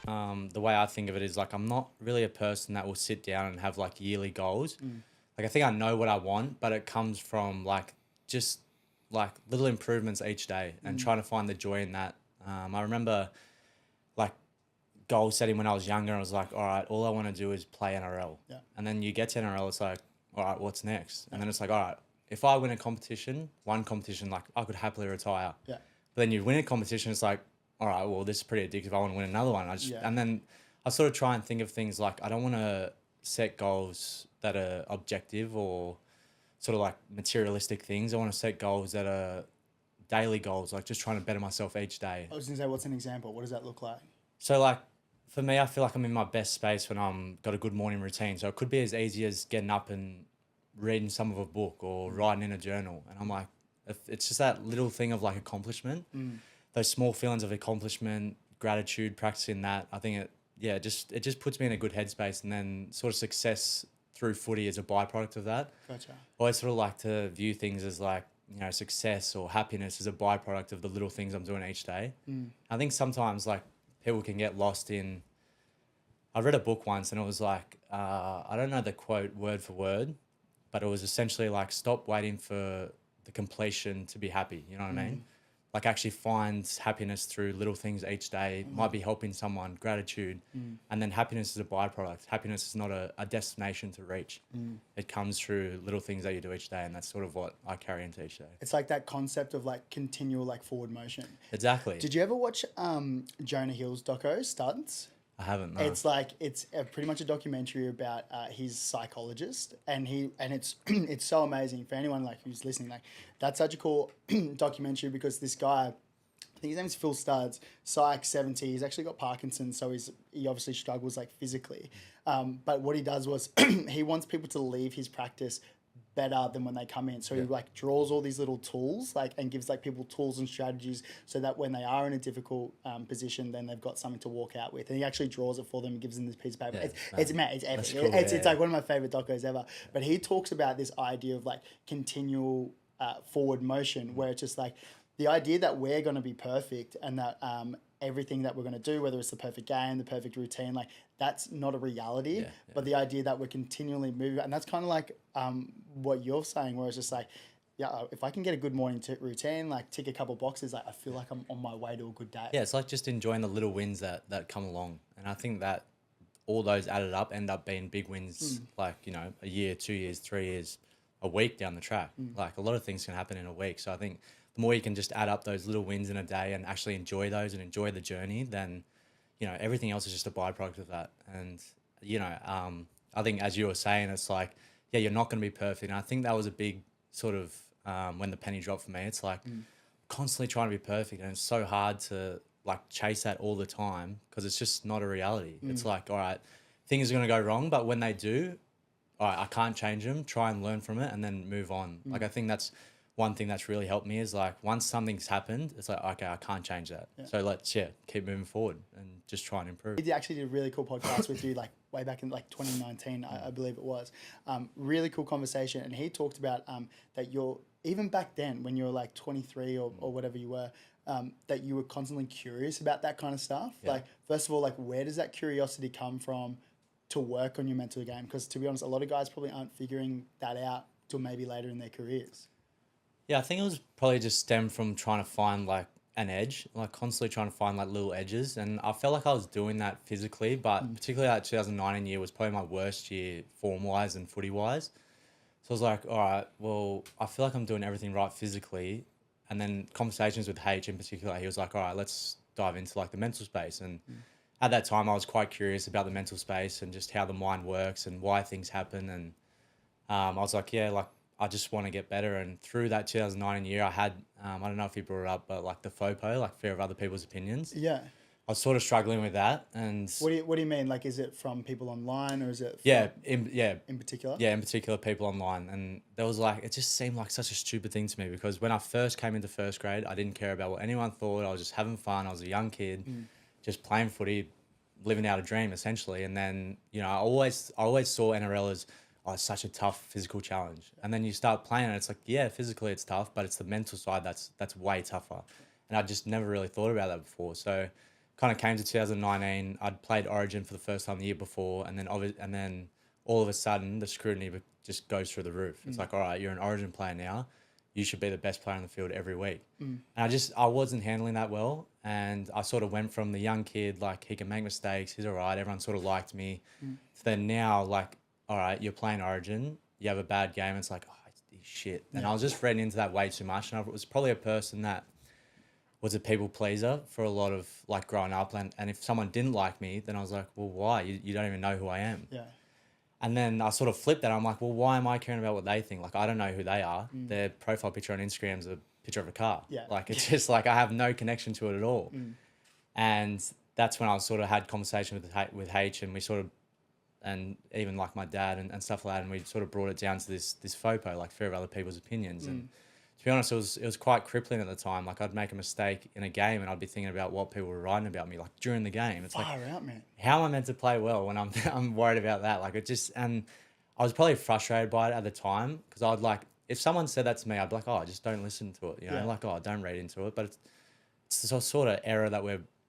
the way I think of it is like I'm not really a person that will sit down and have like yearly goals. Like I think I know what I want, but it comes from like just like little improvements each day and trying to find the joy in that. I remember like goal setting when I was younger. I was like, all right, all I want to do is play NRL. Yeah. And then you get to NRL, it's like, all right, what's next? And then it's like, all right, if I win a competition, one competition, like I could happily retire. Yeah. But then you win a competition, it's like, all right, well, this is pretty addictive. I want to win another one. And then I sort of try and think of things like I don't want to set goals that are objective or sort of like materialistic things. I want to set goals that are daily goals, like just trying to better myself each day. I was going to say, what's an example? What does that look like? So like for me, I feel like I'm in my best space when I'm got a good morning routine. So it could be as easy as getting up and reading some of a book or writing in a journal. And I'm like, it's just that little thing of like accomplishment, those small feelings of accomplishment, gratitude, practicing that. I think it just puts me in a good headspace, and then sort of success through footy is a byproduct of that. Gotcha. I always sort of like to view things as like, you know, success or happiness is a byproduct of the little things I'm doing each day. I think sometimes like people can get lost in, I read a book once and it was like, I don't know the quote word for word, but it was essentially like, stop waiting for the completion to be happy. You know what I mean? Like actually find happiness through little things each day. Might be helping someone, gratitude. And then happiness is a byproduct. Happiness is not a destination to reach. It comes through little things that you do each day. And that's sort of what I carry into each day. It's like that concept of like continual like forward motion. Exactly. Did you ever watch Jonah Hill's doco, Studs? I haven't, no. It's like pretty much a documentary about his psychologist, and it's it's so amazing for anyone like who's listening. Like that's such a cool documentary because this guy, I think his name's Phil Studs, psych 70. He's actually got Parkinson's, so he obviously struggles like physically. But what he does was he wants people to leave his practice better than when they come in. So he like draws all these little tools like and gives like people tools and strategies so that when they are in a difficult position, then they've got something to walk out with. And he actually draws it for them and gives them this piece of paper. It's epic. Cool, it's like one of my favorite docos ever. But he talks about this idea of like continual forward motion, where it's just like the idea that we're going to be perfect and that everything that we're going to do, whether it's the perfect game, the perfect routine, like that's not a reality. But the idea that we're continually moving, and that's kind of like what you're saying, where it's just like, yeah, if I can get a good morning routine, like tick a couple boxes, like I feel like I'm on my way to a good day. Yeah, it's like just enjoying the little wins that come along. And I think that all those added up end up being big wins, like, you know, a year, 2 years, 3 years, a week down the track. Like a lot of things can happen in a week. So I think the more you can just add up those little wins in a day and actually enjoy those and enjoy the journey, then, you know, everything else is just a byproduct of that. And, you know, I think as you were saying, it's like, yeah, you're not going to be perfect. And I think that was a big sort of, when the penny dropped for me, it's like constantly trying to be perfect. And it's so hard to like chase that all the time because it's just not a reality. It's like, all right, things are going to go wrong, but when they do, all right, I can't change them, try and learn from it and then move on. Like, I think that's one thing that's really helped me is like, once something's happened, it's like, okay, I can't change that. So let's, keep moving forward and just try and improve. He actually did a really cool podcast with you, like way back in like 2019, I believe it was. Really cool conversation. And he talked about that you're, even back then when you were like 23 or whatever you were, that you were constantly curious about that kind of stuff. Like, first of all, like where does that curiosity come from to work on your mental game? Because to be honest, a lot of guys probably aren't figuring that out till maybe later in their careers. Yeah, I think it was probably just stemmed from trying to find like an edge, like constantly trying to find like little edges. And I felt like I was doing that physically, but particularly that 2019 year was probably my worst year form-wise and footy-wise. So I was like, all right, well, I feel like I'm doing everything right physically. And then conversations with H in particular, he was like, all right, let's dive into like the mental space. And at that time, I was quite curious about the mental space and just how the mind works and why things happen. And I was like, yeah, like I just want to get better. And through that 2019 year, I had, I don't know if you brought it up, but like the FOPO, like fear of other people's opinions. Yeah. I was sort of struggling with that. And what do you mean? Like, is it from people online or is it from, in particular? Yeah, in particular people online. And there was like, it just seemed like such a stupid thing to me because when I first came into first grade, I didn't care about what anyone thought. I was just having fun. I was a young kid, just playing footy, living out a dream essentially. And then, you know, I always saw NRL as, oh, it's such a tough physical challenge. And then you start playing and it's like, yeah, physically it's tough, but it's the mental side that's way tougher. And I just never really thought about that before. So kind of came to 2019. I'd played Origin for the first time the year before, and then all of a sudden the scrutiny just goes through the roof. It's like, all right, you're an Origin player now. You should be the best player on the field every week. And I wasn't handling that well. And I sort of went from the young kid, like he can make mistakes, he's all right, everyone sort of liked me. So then now, like, all right, you're playing Origin, you have a bad game, it's like, oh, he's shit. And I was just reading into that way too much. And I was probably a person that was a people pleaser for a lot of like growing up. And if someone didn't like me, then I was like, well, why? You don't even know who I am. Yeah. And then I sort of flipped that. I'm like, well, why am I caring about what they think? Like, I don't know who they are. Their profile picture on Instagram is a picture of a car. Yeah. Like, it's just like, I have no connection to it at all. And that's when I sort of had conversation with H, and we sort of, and even like my dad and stuff like that. And we sort of brought it down to this FOPO, like fear of other people's opinions. And to be honest, it was quite crippling at the time. Like, I'd make a mistake in a game and I'd be thinking about what people were writing about me, like during the game. It's like, Far out, man. how am I meant to play well when I'm worried about that? Like, it just, and I was probably frustrated by it at the time, because I'd like, if someone said that to me, I'd be like, oh, just don't listen to it, you know, like, oh, don't read into it. But it's the sort of era that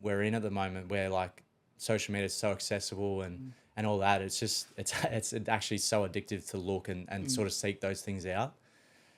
we're in at the moment, where like social media is so accessible and all that. It's just, it's actually so addictive to look and sort of seek those things out.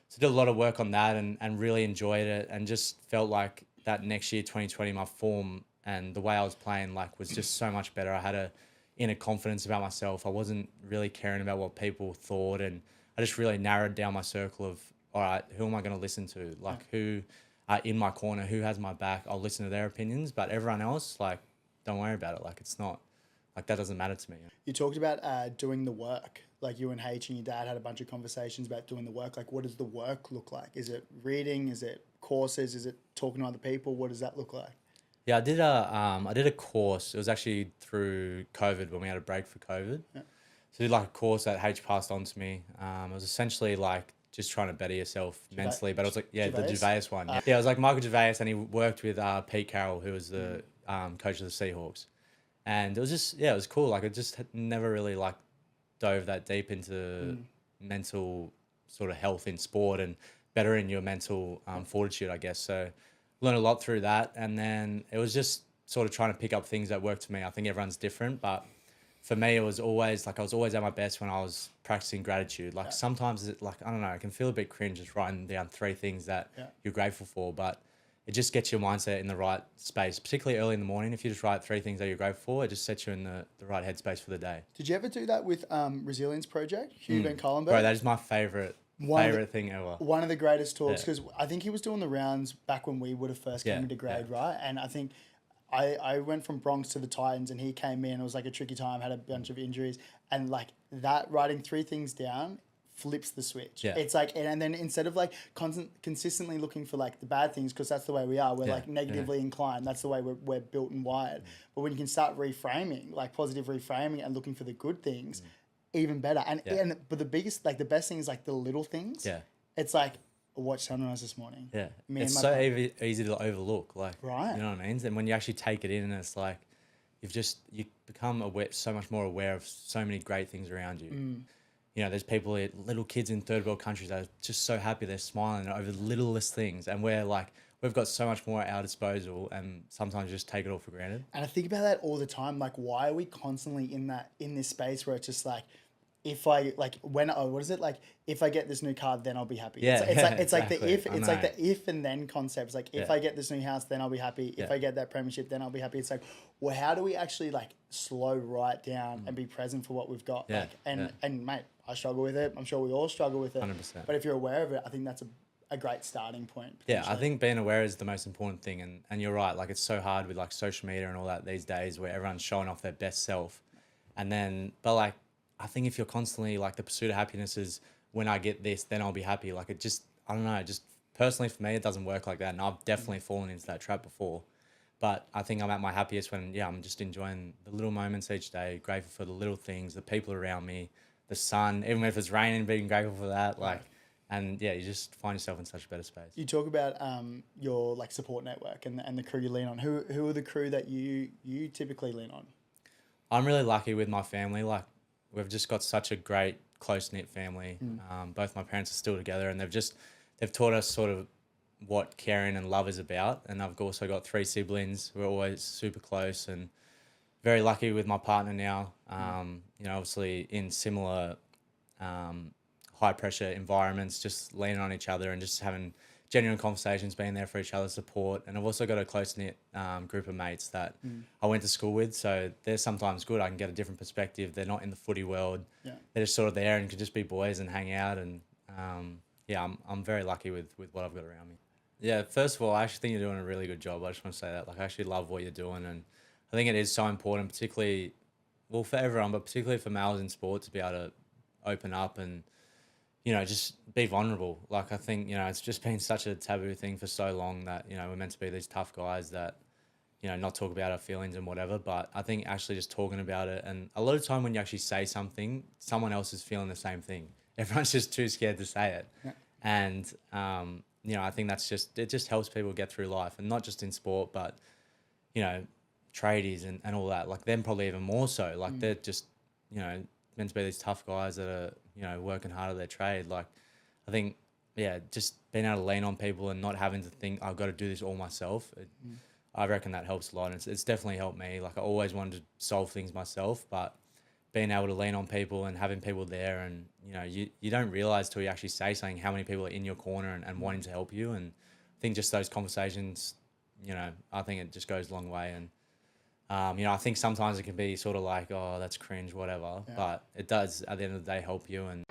So I did a lot of work on that and really enjoyed it, and just felt like that next year, 2020, my form and the way I was playing like was just so much better. I had a inner confidence about myself. I wasn't really caring about what people thought, and I just really narrowed down my circle of, all right, who am I going to listen to? Like, who are in my corner, who has my back? I'll listen to their opinions, but everyone else, like, don't worry about it. Like, it's not, like, that doesn't matter to me. You talked about doing the work. Like, you and H and your dad had a bunch of conversations about doing the work. Like, what does the work look like? Is it reading? Is it courses? Is it talking to other people? What does that look like? Yeah, I did a course. It was actually through COVID, when we had a break for COVID. Yeah. So I did like a course that H passed on to me. It was essentially like just trying to better yourself mentally, but it was like, the Gervais one. Yeah, it was like Michael Gervais, and he worked with Pete Carroll, who was the coach of the Seahawks. And it was just, it was cool. Like, it just had never really like dove that deep into mental sort of health in sport and bettering your mental fortitude, I guess. So learned a lot through that. And then it was just sort of trying to pick up things that worked for me. I think everyone's different, but for me, it was always like, I was always at my best when I was practicing gratitude. Like, sometimes it, like, I don't know, I can feel a bit cringe just writing down 3 things that you're grateful for, but it just gets your mindset in the right space, particularly early in the morning. If you just write 3 things that you're grateful for, it just sets you in the right headspace for the day. Did you ever do that with Resilience Project, Hugh Van Collenberg? Bro, that is my favorite thing ever. One of the greatest talks, because I think he was doing the rounds back when we would have first came into grade, right? And I think I went from Bronx to the Titans, and he came in. It was like a tricky time, had a bunch of injuries, and like that, writing 3 things down flips the switch. Yeah. It's like, and then instead of like consistently looking for like the bad things, because that's the way we are, we're like negatively inclined. That's the way we're built and wired. But when you can start reframing, like positive reframing, and looking for the good things, even better. And but the biggest, like the best thing is like the little things. Yeah. It's like, I watched sunrise this morning. Yeah. It's so easy to overlook. Like, right. You know what I mean? And when you actually take it in, and it's like, you become so much more aware of so many great things around you. You know, there's people, little kids in third world countries that are just so happy, they're smiling over the littlest things. And we're like, we've got so much more at our disposal, and sometimes just take it all for granted. And I think about that all the time. Like, why are we constantly in this space where it's just like, if I like if I get this new car, then I'll be happy. Yeah, it's like the if and then concepts. Like, if I get this new house, then I'll be happy. If I get that premiership, then I'll be happy. It's like, well, how do we actually like slow right down and be present for what we've got? Yeah, like, and mate, I struggle with it. I'm sure we all struggle with it. 100%. But if you're aware of it, I think that's a great starting point. Yeah, I think being aware is the most important thing. And you're right. Like, it's so hard with like social media and all that these days, where everyone's showing off their best self. And then, but like, I think if you're constantly like, the pursuit of happiness is, when I get this, then I'll be happy. Like, it just, I don't know, just personally for me, it doesn't work like that. And I've definitely fallen into that trap before. But I think I'm at my happiest when, I'm just enjoying the little moments each day, grateful for the little things, the people around me, the sun, even if it's raining, being grateful for that. Like, and you just find yourself in such a better space. You talk about your like support network and the crew you lean on. Who are the crew that you typically lean on? I'm really lucky with my family. Like, we've just got such a great, close-knit family. Both my parents are still together, and they've taught us sort of what caring and love is about. And I've also got 3 siblings. We're always super close and very lucky with my partner now. You know, obviously in similar high pressure environments, just leaning on each other and just having genuine conversations, being there for each other's support. And I've also got a close knit group of mates that I went to school with, so they're sometimes good. I can get a different perspective. They're not in the footy world. Yeah. They're just sort of there and can just be boys and hang out. And yeah, I'm very lucky with what I've got around me. Yeah, first of all, I actually think you're doing a really good job. I just want to say that. Like, I actually love what you're doing, and I think it is so important, particularly, well, for everyone, but particularly for males in sport, to be able to open up and, you know, just be vulnerable. Like, I think, you know, it's just been such a taboo thing for so long that, you know, we're meant to be these tough guys that, you know, not talk about our feelings and whatever. But I think actually just talking about it, and a lot of time when you actually say something, someone else is feeling the same thing. Everyone's just too scared to say it. Yeah. And, you know, I think it just helps people get through life, and not just in sport, but, you know, tradies and all that. Like, them probably even more so. Like, they're just, you know, meant to be these tough guys that are, you know, working hard at their trade. Like, I think, yeah, just being able to lean on people and not having to think, I've got to do this all myself. I reckon that helps a lot. And it's definitely helped me. Like, I always wanted to solve things myself, but being able to lean on people and having people there, and, you know, you don't realize till you actually say something how many people are in your corner and wanting to help you. And I think just those conversations, you know, I think it just goes a long way. And, you know, I think sometimes it can be sort of like, oh, that's cringe, whatever. Yeah. But it does, at the end of the day, help you. And